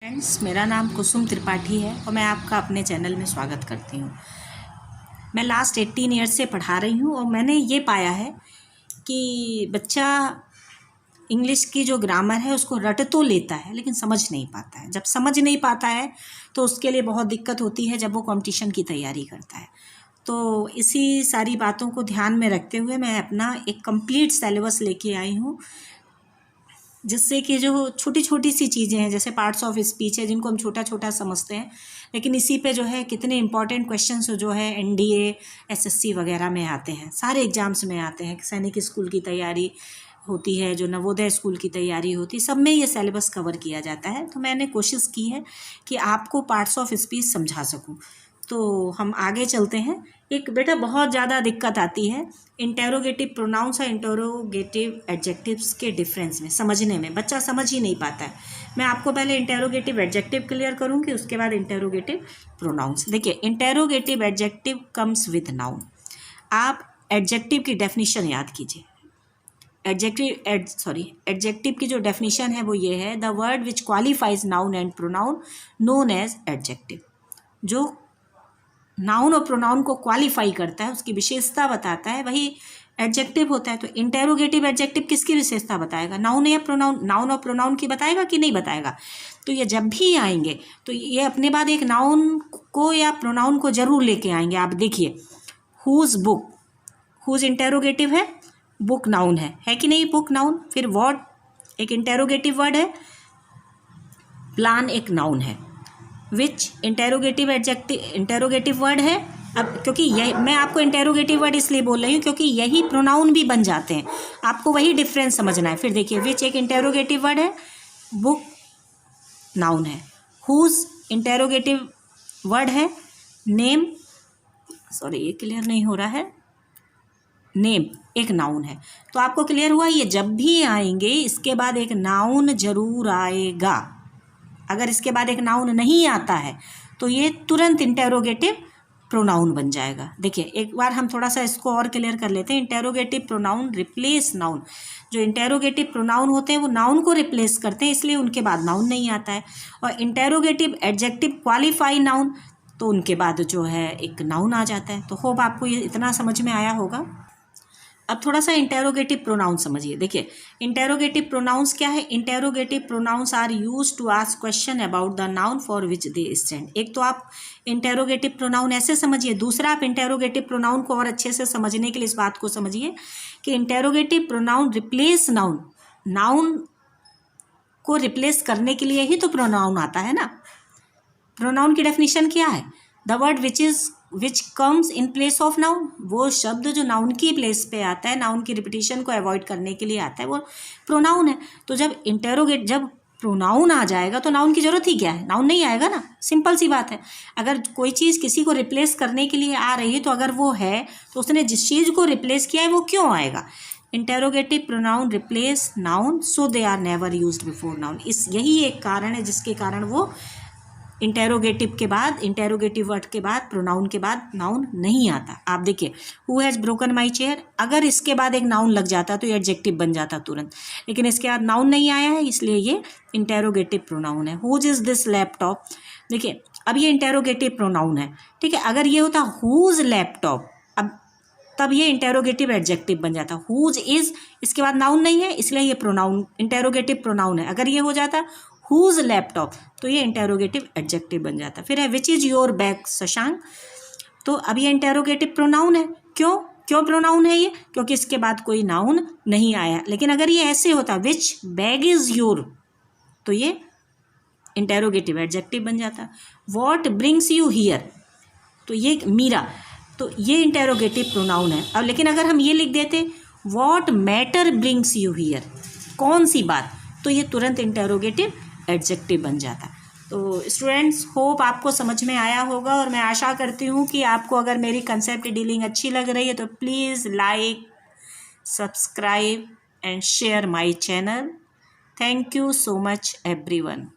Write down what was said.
Friends, मेरा नाम कुसुम त्रिपाठी है और मैं आपका अपने चैनल में स्वागत करती हूँ। मैं लास्ट 18 ईयर्स से पढ़ा रही हूँ और मैंने ये पाया है कि बच्चा इंग्लिश की जो ग्रामर है उसको रट तो लेता है लेकिन समझ नहीं पाता है। जब समझ नहीं पाता है तो उसके लिए बहुत दिक्कत होती है जब वो कंपटीशन की तैयारी करता है। तो इसी सारी बातों को ध्यान में रखते हुए मैं अपना एक कंप्लीट सिलेबस लेके आई हूँ, जिससे कि जो छोटी छोटी सी चीज़ें हैं जैसे पार्ट्स ऑफ स्पीच है जिनको हम छोटा छोटा समझते हैं, लेकिन इसी पे जो है कितने इंपॉर्टेंट क्वेश्चंस जो है एनडीए एसएससी वगैरह में आते हैं, सारे एग्जाम्स में आते हैं। सैनिक स्कूल की तैयारी होती है, जो नवोदय स्कूल की तैयारी होती है, सब में ये सिलेबस कवर किया जाता है। तो मैंने कोशिश की है कि आपको पार्ट्स ऑफ स्पीच समझा सकूँ। तो हम आगे चलते हैं। एक बेटा बहुत ज़्यादा दिक्कत आती है इंटेरोगेटिव प्रोनाउंस और इंटेरोगेटिव एडजेक्टिव्स के डिफरेंस में समझने में, बच्चा समझ ही नहीं पाता है। मैं आपको पहले इंटेरोगेटिव एडजेक्टिव क्लियर करूँगी, उसके बाद इंटेरोगेटिव प्रोनाउंस। देखिए, interrogative adjective comes with noun. आप एडजेक्टिव की डेफिनेशन याद कीजिए। एडजेक्टिव की जो डेफिनेशन है वो ये है, the word which qualifies noun and pronoun known as adjective. जो नाउन और प्रोनाउन को क्वालिफाई करता है, उसकी विशेषता बताता है, वही एडजेक्टिव होता है। तो इंटेरोगेटिव एडजेक्टिव किसकी विशेषता बताएगा? नाउन या प्रोनाउन? नाउन और प्रोनाउन की बताएगा कि नहीं बताएगा? तो ये जब भी आएंगे तो ये अपने बाद एक नाउन को या प्रोनाउन को जरूर लेके आएंगे। आप देखिए, हुज बुक, हुज इंटेरोगेटिव है, बुक नाउन है कि नहीं? Book noun. फिर व्हाट एक इंटेरोगेटिव वर्ड है, प्लान एक नाउन है, विच इंटेरोगेटिव वर्ड है। अब क्योंकि यही मैं आपको इंटेरोगेटिव वर्ड इसलिए बोल रही हूँ क्योंकि यही प्रोनाउन भी बन जाते हैं, आपको वही डिफरेंस समझना है। फिर देखिए, विच एक इंटेरोगेटिव वर्ड है, बुक नाउन है, हुज इंटेरोगेटिव वर्ड है, नेम, सॉरी ये क्लियर नहीं हो रहा है, नेम एक नाउन है। तो आपको क्लियर हुआ, ये जब भी आएंगे इसके बाद एक नाउन जरूर आएगा। अगर इसके बाद एक नाउन नहीं आता है तो ये तुरंत इंटेरोगेटिव प्रोनाउन बन जाएगा। देखिए, एक बार हम थोड़ा सा इसको और क्लियर कर लेते हैं। Interrogative pronoun replace noun. जो इंटेरोगेटिव प्रोनाउन होते हैं वो नाउन को रिप्लेस करते हैं, इसलिए उनके बाद नाउन नहीं आता है। और इंटेरोगेटिव एडजेक्टिव क्वालिफाई नाउन, तो उनके बाद जो है एक नाउन आ जाता है। तो होप आपको ये इतना समझ में आया होगा। अब थोड़ा सा इंटेरोगेटिव प्रोनाउन समझिए। देखिए, इंटेरोगेटिव प्रोनाउंस क्या है? Interrogative pronouns are use to ask question about the noun for which they stand. एक तो आप इंटेरोगेटिव प्रोनाउन ऐसे समझिए, दूसरा आप इंटेरोगेटिव प्रोनाउन को और अच्छे से समझने के लिए इस बात को समझिए कि interrogative pronoun replace noun. Noun को रिप्लेस करने के लिए ही तो प्रोनाउन आता है ना। प्रोनाउन की डेफिनेशन क्या है? The word which comes in place of noun. वो शब्द जो नाउन की प्लेस पे आता है, नाउन की रिपीटिशन को अवॉइड करने के लिए आता है, वो प्रोनाउन है। तो जब जब प्रोनाउन आ जाएगा तो नाउन की जरूरत ही क्या है? नाउन नहीं आएगा ना, सिंपल सी बात है। अगर कोई चीज़ किसी को रिप्लेस करने के लिए आ रही है तो अगर वो है तो उसने जिस चीज़ को रिप्लेस किया है वो क्यों आएगा? Interrogative pronoun replace noun so they are never used before noun. यही एक कारण है जिसके कारण वो इंटेरोगेटिव के बाद, इंटेरोगेटिव वर्ड के बाद, प्रोनाउन के बाद नाउन नहीं आता। आप देखिए, who has broken my chair, अगर इसके बाद एक नाउन लग जाता तो ये एडजेक्टिव बन जाता तुरंत, लेकिन इसके बाद नाउन नहीं आया है इसलिए ये इंटेरोगेटिव प्रोनाउन है। हुज इज़ दिस लैपटॉप, देखिए अब ये इंटेरोगेटिव प्रोनाउन है, ठीक है। अगर ये होता हुज लैपटॉप, अब तब ये इंटेरोगेटिव एडजेक्टिव बन जाता। हुज इज़, इसके बाद नाउन नहीं है इसलिए ये प्रोनाउन, इंटेरोगेटिव प्रोनाउन है। अगर ये हो जाता हुज लैपटॉप तो ये इंटेरोगेटिव एडजेक्टिव बन जाता। फिर है which is your bag Shashank, तो अब ये इंटेरोगेटिव प्रोनाउन है। क्यों प्रोनाउन है ये? क्योंकि इसके बाद कोई नाउन नहीं आया। लेकिन अगर ये ऐसे होता विच बैग इज़ योर, तो ये इंटेरोगेटिव एडजेक्टिव बन जाता। वॉट ब्रिंग्स यू हियर, तो ये मीरा, तो ये इंटेरोगेटिव प्रोनाउन है। अब लेकिन अगर हम ये लिख देते what matter brings you here, कौन सी बात, तो ये तुरंत इंटेरोगेटिव एडजेक्टिव बन जाता। तो स्टूडेंट्स, होप आपको समझ में आया होगा और मैं आशा करती हूँ कि आपको अगर मेरी कंसेप्ट डीलिंग अच्छी लग रही है तो please like, subscribe and share my channel. Thank you so much everyone.